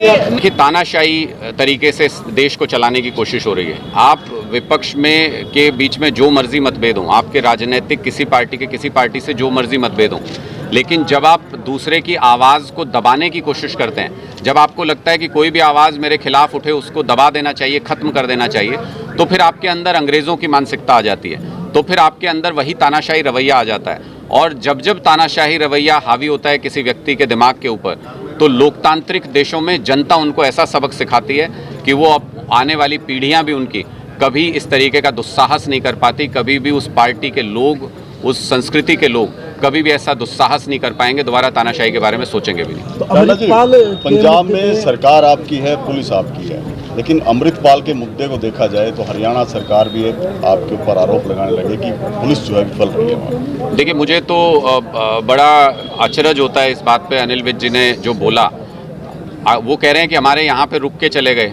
कि तानाशाही तरीके से देश को चलाने की कोशिश हो रही है। आप विपक्ष में के बीच में जो मर्जी मतभेद हों, आपके राजनीतिक किसी पार्टी से जो मर्जी मतभेद हों, लेकिन जब आप दूसरे की आवाज़ को दबाने की कोशिश करते हैं, जब आपको लगता है कि कोई भी आवाज़ मेरे खिलाफ उठे उसको दबा देना चाहिए, ख़त्म कर देना चाहिए, तो फिर आपके अंदर अंग्रेज़ों की मानसिकता आ जाती है, तो फिर आपके अंदर वही तानाशाही रवैया आ जाता है। और जब जब तानाशाही रवैया हावी होता है किसी व्यक्ति के दिमाग के ऊपर, तो लोकतांत्रिक देशों में जनता उनको ऐसा सबक सिखाती है कि वो अब आने वाली पीढ़ियां भी उनकी कभी इस तरीके का दुस्साहस नहीं कर पाती, कभी भी उस पार्टी के लोग, उस संस्कृति के लोग कभी भी ऐसा दुस्साहस नहीं कर पाएंगे, दोबारा तानाशाही के बारे में सोचेंगे भी नहीं। तो अमृतपाल पंजाब में सरकार आपकी है, पुलिस आपकी है, लेकिन अमृतपाल के मुद्दे को देखा जाए तो हरियाणा सरकार भी आपके ऊपर आरोप लगाने लगे कि पुलिस जो है विफल रही है। देखिए, मुझे तो बड़ा अचरज होता है इस बात पे। अनिल विज जी ने जो बोला, वो कह रहे हैं कि हमारे यहाँ पे रुक के चले गए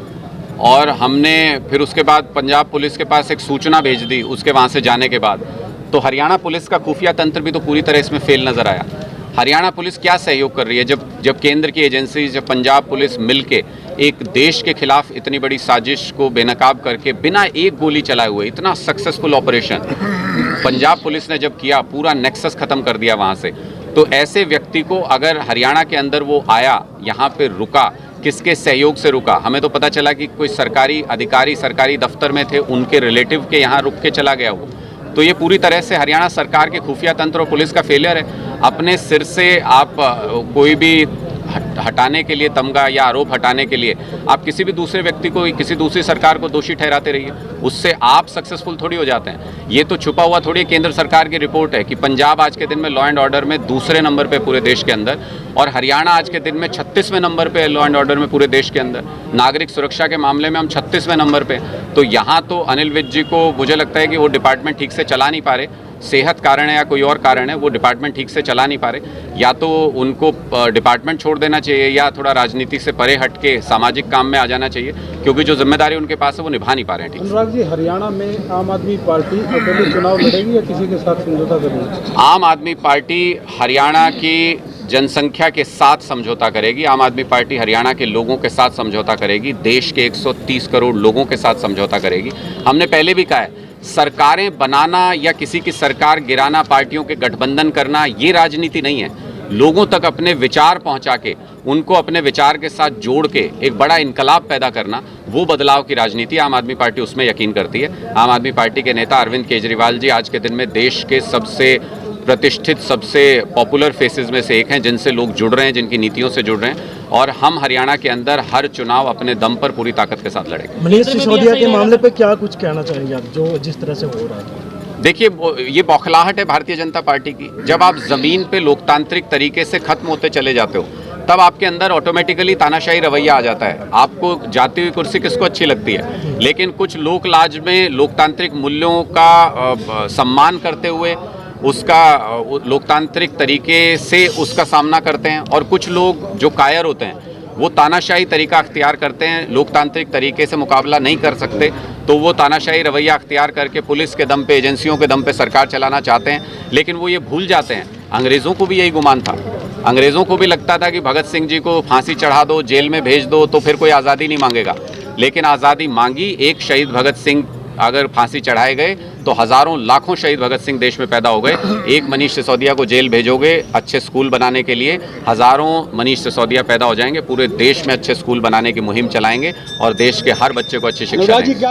और हमने फिर उसके बाद पंजाब पुलिस के पास एक सूचना भेज दी उसके वहाँ से जाने के बाद। तो हरियाणा पुलिस का खुफिया तंत्र भी तो पूरी तरह इसमें फेल नज़र आया। हरियाणा पुलिस क्या सहयोग कर रही है जब केंद्र की एजेंसी, जब पंजाब पुलिस मिलके एक देश के खिलाफ इतनी बड़ी साजिश को बेनकाब करके बिना एक गोली चलाए हुए इतना सक्सेसफुल ऑपरेशन पंजाब पुलिस ने जब किया, पूरा नेक्सस ख़त्म कर दिया वहाँ से। तो ऐसे व्यक्ति को अगर हरियाणा के अंदर वो आया, यहाँ पे रुका, किसके सहयोग से रुका? हमें तो पता चला कि कोई सरकारी अधिकारी सरकारी दफ्तर में थे, उनके रिलेटिव के यहाँ रुक के चला गया वो। तो ये पूरी तरह से हरियाणा सरकार के खुफिया तंत्र और पुलिस का फेलियर है। अपने सिर से आप कोई भी हटाने के लिए, तमगा या आरोप हटाने के लिए आप किसी भी दूसरे व्यक्ति को, किसी दूसरी सरकार को दोषी ठहराते रहिए, उससे आप सक्सेसफुल थोड़ी हो जाते हैं। ये तो छुपा हुआ थोड़ी केंद्र सरकार की रिपोर्ट है कि पंजाब आज के दिन में लॉ एंड ऑर्डर में दूसरे नंबर पे पूरे देश के अंदर, और हरियाणा आज के दिन में 36वें नंबर पे लॉ एंड ऑर्डर में पूरे देश के अंदर। नागरिक सुरक्षा के मामले में हम 36वें नंबर पे। तो यहाँ तो अनिल विज जी को मुझे लगता है कि वो डिपार्टमेंट ठीक से चला नहीं पा रहे, सेहत कारण है या कोई और कारण है, वो डिपार्टमेंट ठीक से चला नहीं पा रहे। या तो उनको डिपार्टमेंट छोड़ देना चाहिए या थोड़ा राजनीति से परे हट के सामाजिक काम में आ जाना चाहिए, क्योंकि जो जिम्मेदारी उनके पास है वो निभा नहीं पा रहे हैं ठीक से। अनुराग जी, हरियाणा में आम आदमी पार्टी अकेले चुनाव लड़ेगी या किसी के साथ समझौता करेगी? आम आदमी पार्टी हरियाणा की जनसंख्या के साथ समझौता करेगी। आम आदमी पार्टी हरियाणा के लोगों के साथ समझौता करेगी, देश के 130 करोड़ लोगों के साथ समझौता करेगी। हमने पहले भी कहा है, सरकारें बनाना या किसी की सरकार गिराना, पार्टियों के गठबंधन करना, ये राजनीति नहीं है। लोगों तक अपने विचार पहुंचा के, उनको अपने विचार के साथ जोड़ के एक बड़ा इनकलाब पैदा करना, वो बदलाव की राजनीति आम आदमी पार्टी उसमें यकीन करती है। आम आदमी पार्टी के नेता अरविंद केजरीवाल जी आज के दिन में देश के सबसे प्रतिष्ठित, सबसे पॉपुलर फेसेस में से एक हैं, जिनसे लोग जुड़ रहे हैं, जिनकी नीतियों से जुड़ रहे हैं, और हम हरियाणा के अंदर हर चुनाव अपने दम पर पूरी ताकत के साथ लड़ेंगे। मनीष सिसोदिया के मामले पे क्या कुछ कहना चाहेंगे आप, जो जिस तरह से हो रहा है? देखिए, ये बौखलाहट है भारतीय जनता पार्टी की। जब आप ज़मीन पे लोकतांत्रिक तरीके से ख़त्म होते चले जाते हो, तब आपके अंदर ऑटोमेटिकली तानाशाही रवैया आ जाता है। आपको जाती हुई कुर्सी किसको अच्छी लगती है, लेकिन कुछ लोक लाज में लोकतांत्रिक मूल्यों का सम्मान करते हुए उसका लोकतांत्रिक तरीके से उसका सामना करते हैं, और कुछ लोग जो कायर होते हैं वो तानाशाही तरीका अख्तियार करते हैं, लोकतांत्रिक तरीके से मुकाबला नहीं कर सकते, तो वो तानाशाही रवैया अख्तियार करके पुलिस के दम पे, एजेंसियों के दम पे सरकार चलाना चाहते हैं। लेकिन वो ये भूल जाते हैं, अंग्रेज़ों को भी यही गुमान था। अंग्रेज़ों को भी लगता था कि भगत सिंह जी को फांसी चढ़ा दो, जेल में भेज दो, तो फिर कोई आज़ादी नहीं मांगेगा। लेकिन आज़ादी मांगी। एक शहीद भगत सिंह अगर फांसी चढ़ाए गए तो हज़ारों लाखों शहीद भगत सिंह देश में पैदा हो गए। एक मनीष सिसोदिया को जेल भेजोगे अच्छे स्कूल बनाने के लिए, हज़ारों मनीष सिसोदिया पैदा हो जाएंगे। पूरे देश में अच्छे स्कूल बनाने की मुहिम चलाएंगे और देश के हर बच्चे को अच्छी शिक्षा देंगे।